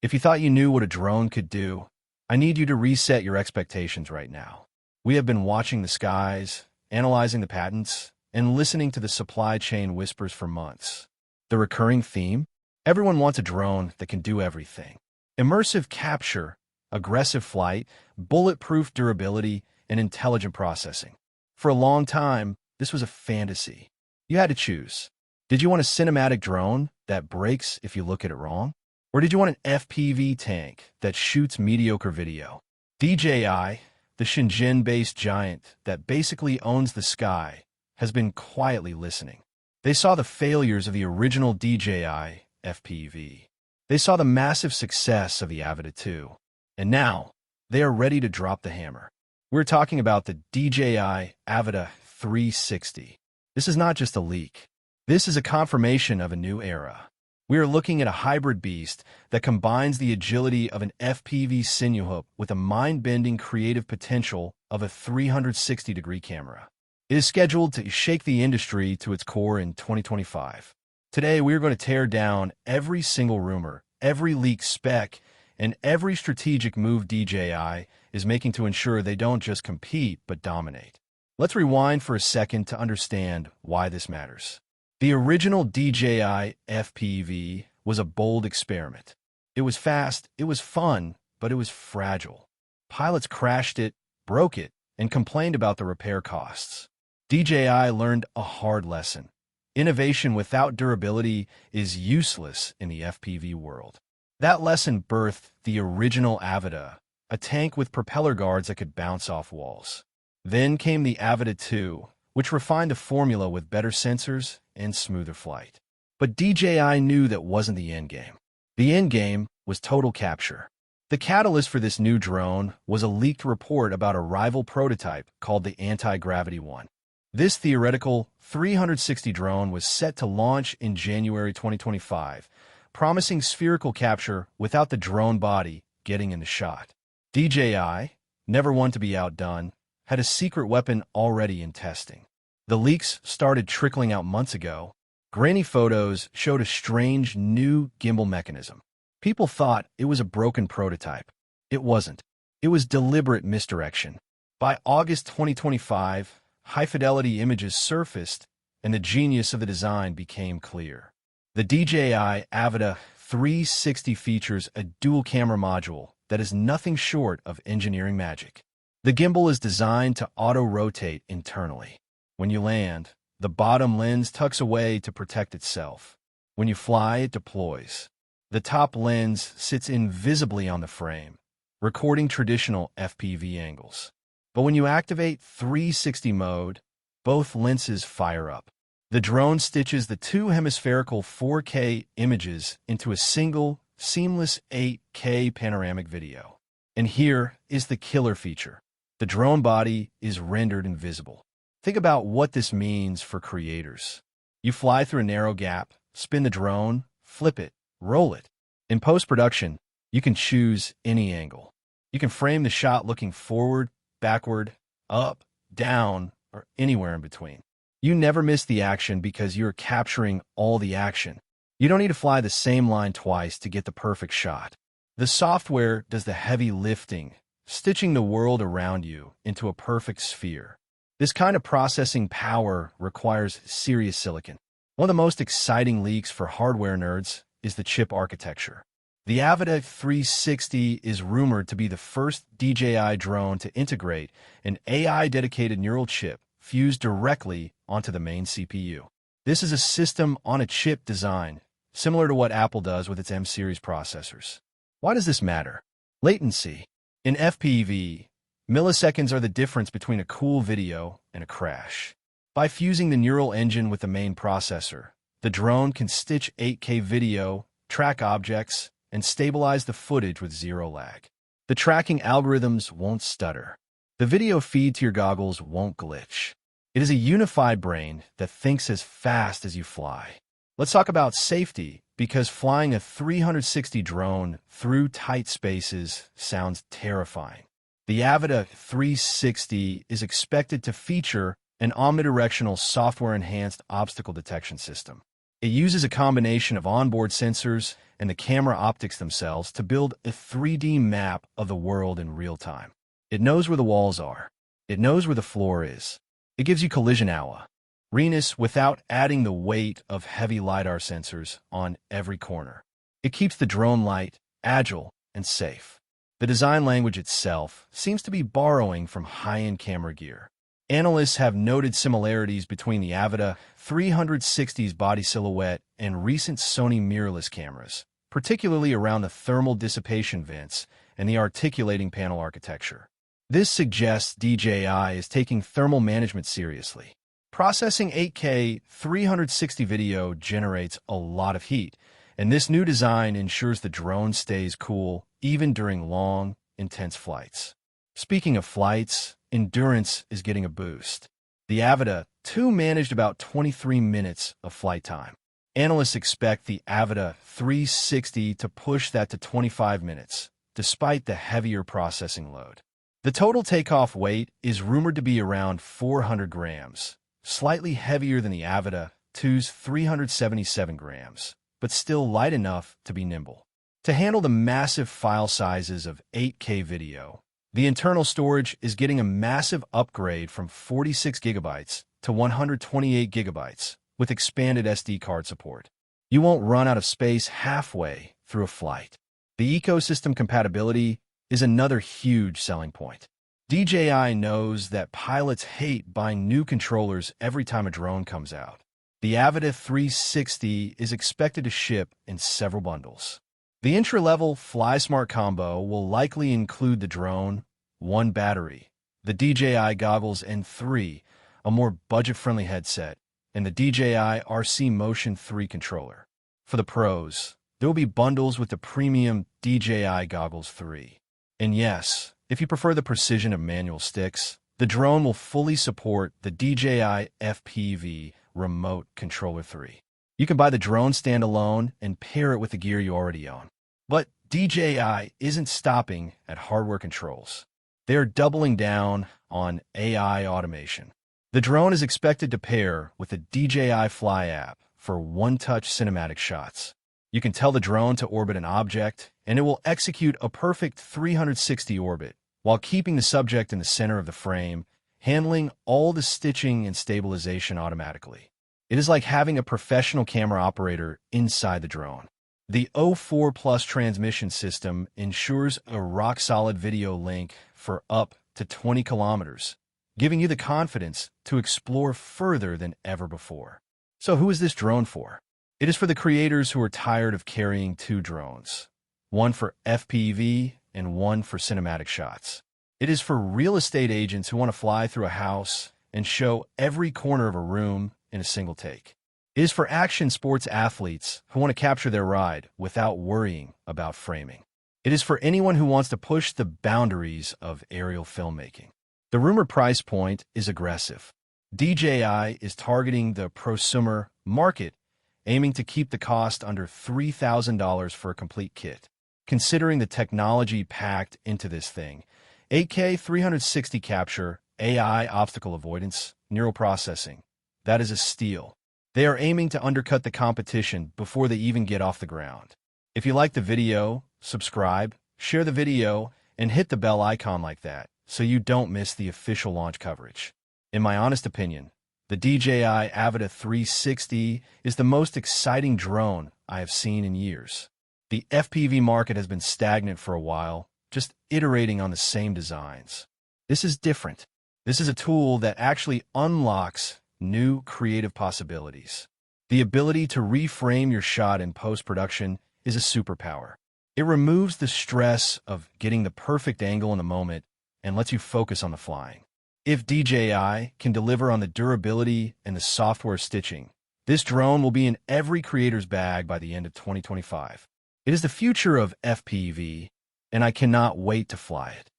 If you thought you knew what a drone could do, I need you to reset your expectations right now. We have been watching the skies, analyzing the patents, and listening to the supply chain whispers for months. The recurring theme? Everyone wants a drone that can do everything. Immersive capture, aggressive flight, bulletproof durability, and intelligent processing. For a long time, this was a fantasy. You had to choose. Did you want a cinematic drone that breaks if you look at it wrong? Or did you want an FPV tank that shoots mediocre video? DJI, the Shenzhen-based giant that basically owns the sky, has been quietly listening. They saw the failures of the original DJI FPV. They saw the massive success of the Avata 2. And now, they are ready to drop the hammer. We're talking about the DJI Avata 360. This is not just a leak. This is a confirmation of a new era. We are looking at a hybrid beast that combines the agility of an FPV sinuhook with a mind-bending creative potential of a 360-degree camera. It is scheduled to shake the industry to its core in 2025. Today, we are going to tear down every single rumor, every leaked spec, and every strategic move DJI is making to ensure they don't just compete, but dominate. Let's rewind for a second to understand why this matters. The original DJI FPV was a bold experiment. It was fast, it was fun, but it was fragile. Pilots crashed it, broke it, and complained about the repair costs. DJI learned a hard lesson. Innovation without durability is useless in the FPV world. That lesson birthed the original Avata, a tank with propeller guards that could bounce off walls. Then came the Avata 2, which refined the formula with better sensors and smoother flight. But DJI knew that wasn't the endgame. The endgame was total capture. The catalyst for this new drone was a leaked report about a rival prototype called the Anti-Gravity 1. This theoretical 360 drone was set to launch in January 2025, promising spherical capture without the drone body getting in the shot. DJI, never one to be outdone, had a secret weapon already in testing. The leaks started trickling out months ago. Grainy photos showed a strange new gimbal mechanism. People thought it was a broken prototype. It wasn't. It was deliberate misdirection. By August 2025, high-fidelity images surfaced, and the genius of the design became clear. The DJI Avata 360 features a dual-camera module that is nothing short of engineering magic. The gimbal is designed to auto-rotate internally. When you land, the bottom lens tucks away to protect itself. When you fly, it deploys. The top lens sits invisibly on the frame, recording traditional FPV angles. But when you activate 360 mode, both lenses fire up. The drone stitches the two hemispherical 4K images into a single, seamless 8K panoramic video. And here is the killer feature. The drone body is rendered invisible. Think about what this means for creators. You fly through a narrow gap, spin the drone, flip it, roll it. In post-production, you can choose any angle. You can frame the shot looking forward, backward, up, down, or anywhere in between. You never miss the action because you're capturing all the action. You don't need to fly the same line twice to get the perfect shot. The software does the heavy lifting, stitching the world around you into a perfect sphere. This kind of processing power requires serious silicon. One of the most exciting leaks for hardware nerds is the chip architecture. The Avata 360 is rumored to be the first DJI drone to integrate an AI-dedicated neural chip fused directly onto the main CPU. This is a system-on-a-chip design, similar to what Apple does with its M-series processors. Why does this matter? Latency. In FPV, milliseconds are the difference between a cool video and a crash. By fusing the neural engine with the main processor, the drone can stitch 8K video, track objects, and stabilize the footage with zero lag. The tracking algorithms won't stutter. The video feed to your goggles won't glitch. It is a unified brain that thinks as fast as you fly. Let's talk about safety, because flying a 360 drone through tight spaces sounds terrifying. The Avata 360 is expected to feature an omnidirectional software-enhanced obstacle detection system. It uses a combination of onboard sensors and the camera optics themselves to build a 3D map of the world in real time. It knows where the walls are. It knows where the floor is. It gives you collision awareness without adding the weight of heavy LiDAR sensors on every corner. It keeps the drone light, agile, and safe. The design language itself seems to be borrowing from high-end camera gear. Analysts have noted similarities between the Avata 360's body silhouette and recent Sony mirrorless cameras, particularly around the thermal dissipation vents and the articulating panel architecture. This suggests DJI is taking thermal management seriously. Processing 8K 360 video generates a lot of heat, and this new design ensures the drone stays cool even during long, intense flights. Speaking of flights, endurance is getting a boost. The Avata 2 managed about 23 minutes of flight time. Analysts expect the Avata 360 to push that to 25 minutes, despite the heavier processing load. The total takeoff weight is rumored to be around 400 grams, slightly heavier than the Avata 2's 377 grams, but still light enough to be nimble. To handle the massive file sizes of 8K video, the internal storage is getting a massive upgrade from 46 gigabytes to 128 gigabytes with expanded SD card support. You won't run out of space halfway through a flight. The ecosystem compatibility is another huge selling point. DJI knows that pilots hate buying new controllers every time a drone comes out. The Avata 360 is expected to ship in several bundles. The entry-level FlySmart combo will likely include the drone, one battery, the DJI goggles, and a more budget-friendly headset, and the DJI RC Motion 3 controller. For the pros, there will be bundles with the premium DJI Goggles 3. And yes, if you prefer the precision of manual sticks, the drone will fully support the DJI FPV Remote Controller 3. You can buy the drone standalone and pair it with the gear you already own. But DJI isn't stopping at hardware controls. They are doubling down on AI automation. The drone is expected to pair with the DJI Fly app for one-touch cinematic shots. You can tell the drone to orbit an object, and it will execute a perfect 360 orbit while keeping the subject in the center of the frame, handling all the stitching and stabilization automatically. It is like having a professional camera operator inside the drone. The O4 Plus transmission system ensures a rock-solid video link for up to 20 kilometers, giving you the confidence to explore further than ever before. So who is this drone for? It is for the creators who are tired of carrying two drones, one for FPV and one for cinematic shots. It is for real estate agents who want to fly through a house and show every corner of a room in a single take. It is for action sports athletes who want to capture their ride without worrying about framing. It is for anyone who wants to push the boundaries of aerial filmmaking. The rumored price point is aggressive. DJI is targeting the prosumer market, aiming to keep the cost under $3,000 for a complete kit. Considering the technology packed into this thing, 8K 360 capture, AI obstacle avoidance, neural processing, that is a steal. They are aiming to undercut the competition before they even get off the ground. If you like the video, subscribe, share the video, and hit the bell icon like that so you don't miss the official launch coverage. In my honest opinion, the DJI Avata 360 is the most exciting drone I have seen in years. The FPV market has been stagnant for a while, just iterating on the same designs. This is different. This is a tool that actually unlocks new creative possibilities. The ability to reframe your shot in post-production is a superpower. It removes the stress of getting the perfect angle in the moment and lets you focus on the flying. If DJI can deliver on the durability and the software stitching, this drone will be in every creator's bag by the end of 2025. It is the future of FPV, and I cannot wait to fly it.